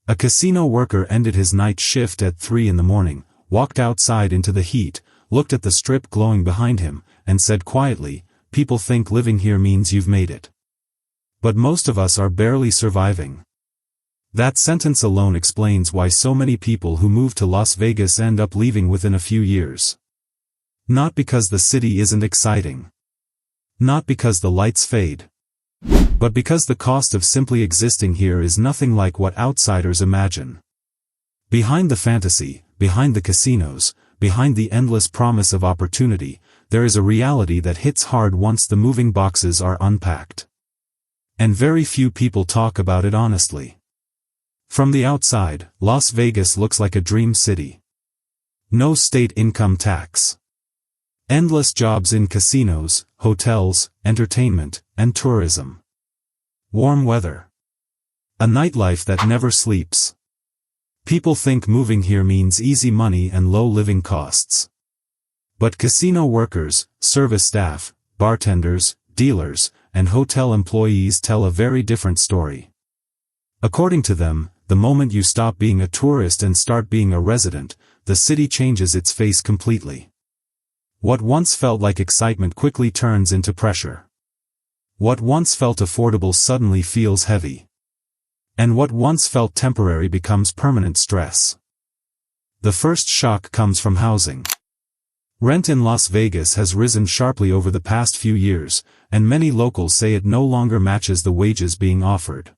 A casino worker ended his night shift at 3 in the morning, walked outside into the heat, looked at the strip glowing behind him, and said quietly, "People think living here means you've made it. But most of us are barely surviving." That sentence alone explains why so many people who move to Las Vegas end up leaving within a few years. Not because the city isn't exciting. Not because the lights fade. But because the cost of simply existing here is nothing like what outsiders imagine. Behind the fantasy, behind the casinos, behind the endless promise of opportunity, there is a reality that hits hard once the moving boxes are unpacked. And very few people talk about it honestly. From the outside, Las Vegas looks like a dream city. No state income tax. Endless jobs in casinos, hotels, entertainment, and tourism. Warm weather. A nightlife that never sleeps. People think moving here means easy money and low living costs. But casino workers, service staff, bartenders, dealers, and hotel employees tell a very different story. According to them, the moment you stop being a tourist and start being a resident, the city changes its face completely. What once felt like excitement quickly turns into pressure. What once felt affordable suddenly feels heavy. And what once felt temporary becomes permanent stress. The first shock comes from housing. Rent in Las Vegas has risen sharply over the past few years, and many locals say it no longer matches the wages being offered.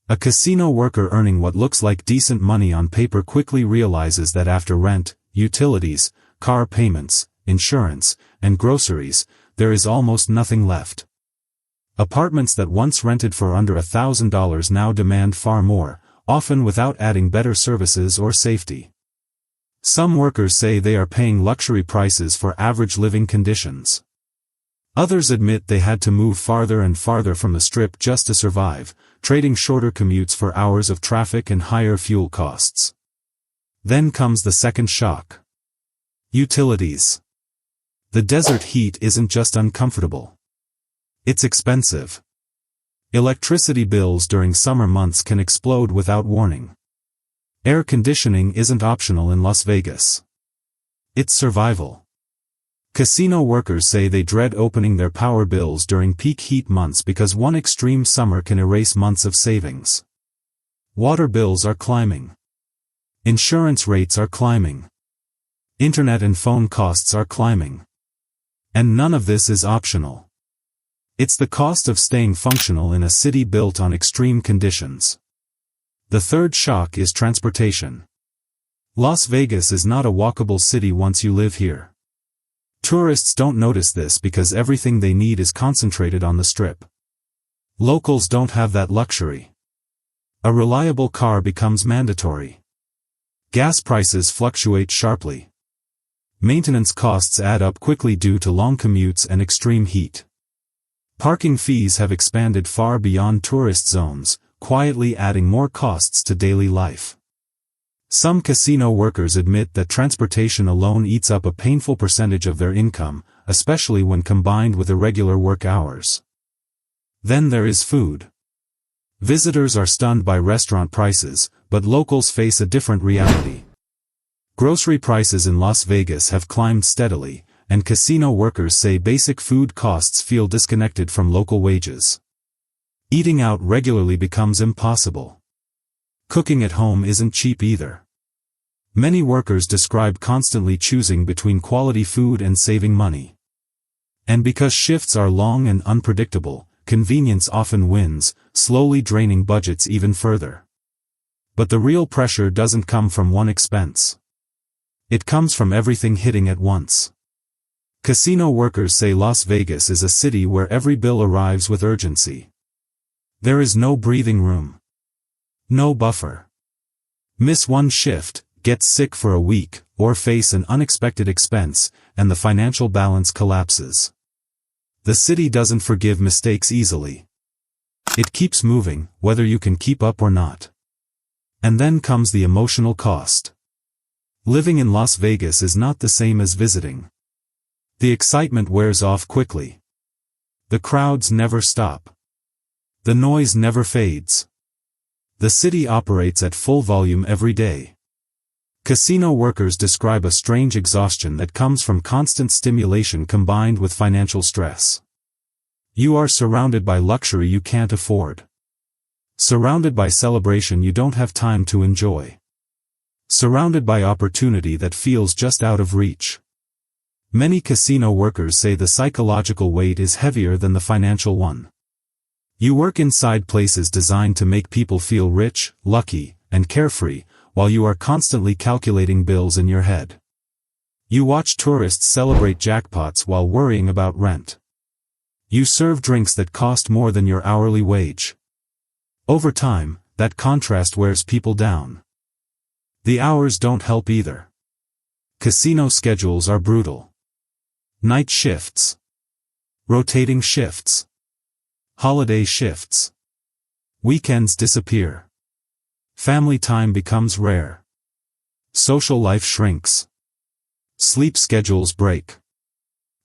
A casino worker earning what looks like decent money on paper quickly realizes that after rent, utilities, car payments, insurance, and groceries, there is almost nothing left. Apartments that once rented for under $1,000 now demand far more, often without adding better services or safety. Some workers say they are paying luxury prices for average living conditions. Others admit they had to move farther and farther from the strip just to survive, trading shorter commutes for hours of traffic and higher fuel costs. Then comes the second shock. Utilities. The desert heat isn't just uncomfortable. It's expensive. Electricity bills during summer months can explode without warning. Air conditioning isn't optional in Las Vegas. It's survival. Casino workers say they dread opening their power bills during peak heat months because one extreme summer can erase months of savings. Water bills are climbing. Insurance rates are climbing. Internet and phone costs are climbing. And none of this is optional. It's the cost of staying functional in a city built on extreme conditions. The third shock is transportation. Las Vegas is not a walkable city once you live here. Tourists don't notice this because everything they need is concentrated on the strip. Locals don't have that luxury. A reliable car becomes mandatory. Gas prices fluctuate sharply. Maintenance costs add up quickly due to long commutes and extreme heat. Parking fees have expanded far beyond tourist zones, quietly adding more costs to daily life. Some casino workers admit that transportation alone eats up a painful percentage of their income, especially when combined with irregular work hours. Then there is food. Visitors are stunned by restaurant prices, but locals face a different reality. Grocery prices in Las Vegas have climbed steadily, and casino workers say basic food costs feel disconnected from local wages. Eating out regularly becomes impossible. Cooking at home isn't cheap either. Many workers describe constantly choosing between quality food and saving money. And because shifts are long and unpredictable, convenience often wins, slowly draining budgets even further. But the real pressure doesn't come from one expense. It comes from everything hitting at once. Casino workers say Las Vegas is a city where every bill arrives with urgency. There is no breathing room. No buffer. Miss one shift, get sick for a week, or face an unexpected expense, and the financial balance collapses. The city doesn't forgive mistakes easily. It keeps moving, whether you can keep up or not. And then comes the emotional cost. Living in Las Vegas is not the same as visiting. The excitement wears off quickly. The crowds never stop. The noise never fades. The city operates at full volume every day. Casino workers describe a strange exhaustion that comes from constant stimulation combined with financial stress. You are surrounded by luxury you can't afford. Surrounded by celebration you don't have time to enjoy. Surrounded by opportunity that feels just out of reach. Many casino workers say the psychological weight is heavier than the financial one. You work inside places designed to make people feel rich, lucky, and carefree, while you are constantly calculating bills in your head. You watch tourists celebrate jackpots while worrying about rent. You serve drinks that cost more than your hourly wage. Over time, that contrast wears people down. The hours don't help either. Casino schedules are brutal. Night shifts. Rotating shifts. Holiday shifts. Weekends disappear. Family time becomes rare. Social life shrinks. Sleep schedules break.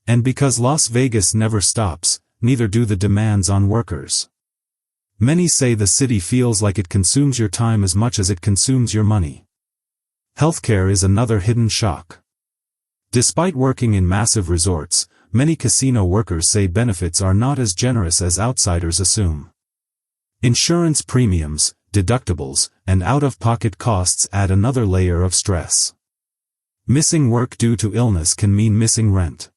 And because Las Vegas never stops, neither do the demands on workers. Many say the city feels like it consumes your time as much as it consumes your money. Healthcare is another hidden shock. Despite working in massive resorts, many casino workers say benefits are not as generous as outsiders assume. Insurance premiums, deductibles, and out-of-pocket costs add another layer of stress. Missing work due to illness can mean missing rent.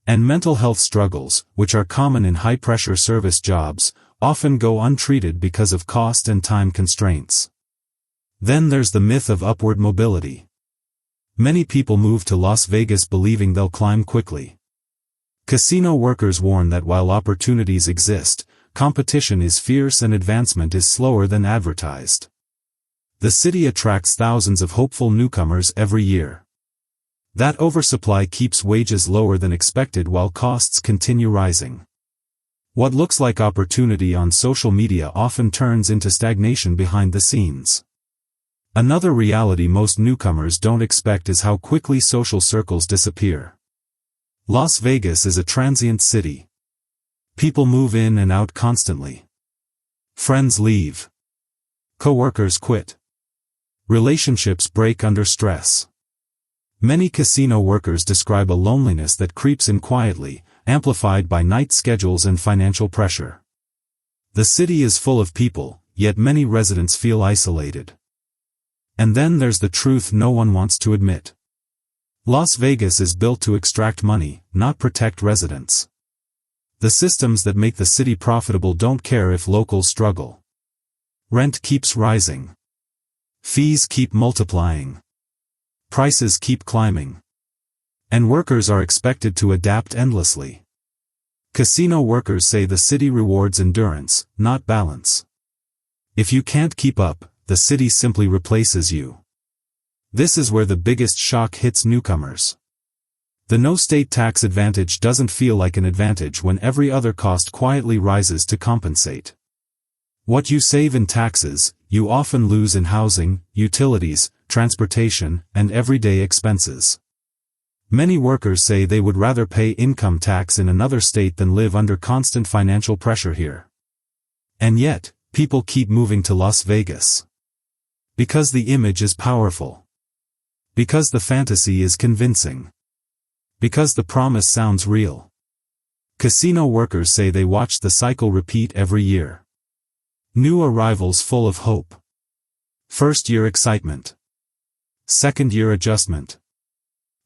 And mental health struggles, which are common in high-pressure service jobs, often go untreated because of cost and time constraints. Then there's the myth of upward mobility. Many people move to Las Vegas believing they'll climb quickly. Casino workers warn that while opportunities exist, competition is fierce and advancement is slower than advertised. The city attracts thousands of hopeful newcomers every year. That oversupply keeps wages lower than expected while costs continue rising. What looks like opportunity on social media often turns into stagnation behind the scenes. Another reality most newcomers don't expect is how quickly social circles disappear. Las Vegas is a transient city. People move in and out constantly. Friends leave. Coworkers quit. Relationships break under stress. Many casino workers describe a loneliness that creeps in quietly, amplified by night schedules and financial pressure. The city is full of people, yet many residents feel isolated. And then there's the truth no one wants to admit. Las Vegas is built to extract money, not protect residents. The systems that make the city profitable don't care if locals struggle. Rent keeps rising. Fees keep multiplying. Prices keep climbing. And workers are expected to adapt endlessly. Casino workers say the city rewards endurance, not balance. If you can't keep up, the city simply replaces you. This is where the biggest shock hits newcomers. The no state tax advantage doesn't feel like an advantage when every other cost quietly rises to compensate. What you save in taxes, you often lose in housing, utilities, transportation, and everyday expenses. Many workers say they would rather pay income tax in another state than live under constant financial pressure here. And yet, people keep moving to Las Vegas. Because the image is powerful. Because the fantasy is convincing. Because the promise sounds real. Casino workers say they watch the cycle repeat every year. New arrivals full of hope. First-year excitement. Second-year adjustment.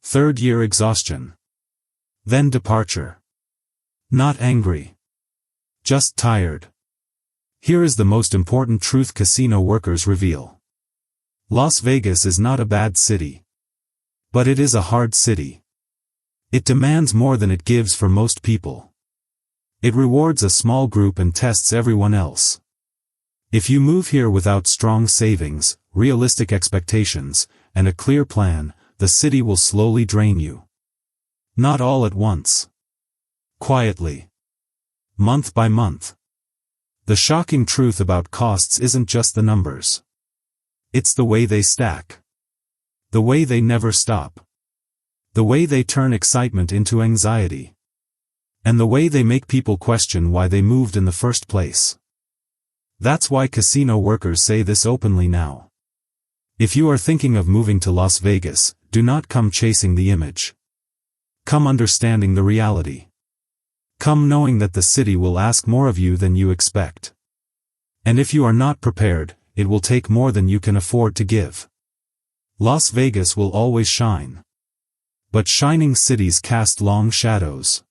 Third-year exhaustion. Then departure. Not angry. Just tired. Here is the most important truth casino workers reveal. Las Vegas is not a bad city. But it is a hard city. It demands more than it gives for most people. It rewards a small group and tests everyone else. If you move here without strong savings, realistic expectations, and a clear plan, the city will slowly drain you. Not all at once. Quietly. Month by month. The shocking truth about costs isn't just the numbers. It's the way they stack. The way they never stop. The way they turn excitement into anxiety. And the way they make people question why they moved in the first place. That's why casino workers say this openly now. If you are thinking of moving to Las Vegas, do not come chasing the image. Come understanding the reality. Come knowing that the city will ask more of you than you expect. And if you are not prepared, it will take more than you can afford to give. Las Vegas will always shine. But shining cities cast long shadows.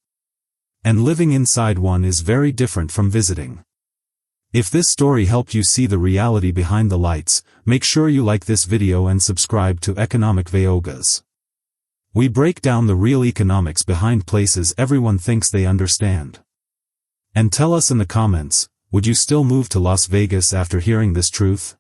And living inside one is very different from visiting. If this story helped you see the reality behind the lights, make sure you like this video and subscribe to Economic Vegas. We break down the real economics behind places everyone thinks they understand. And tell us in the comments, would you still move to Las Vegas after hearing this truth?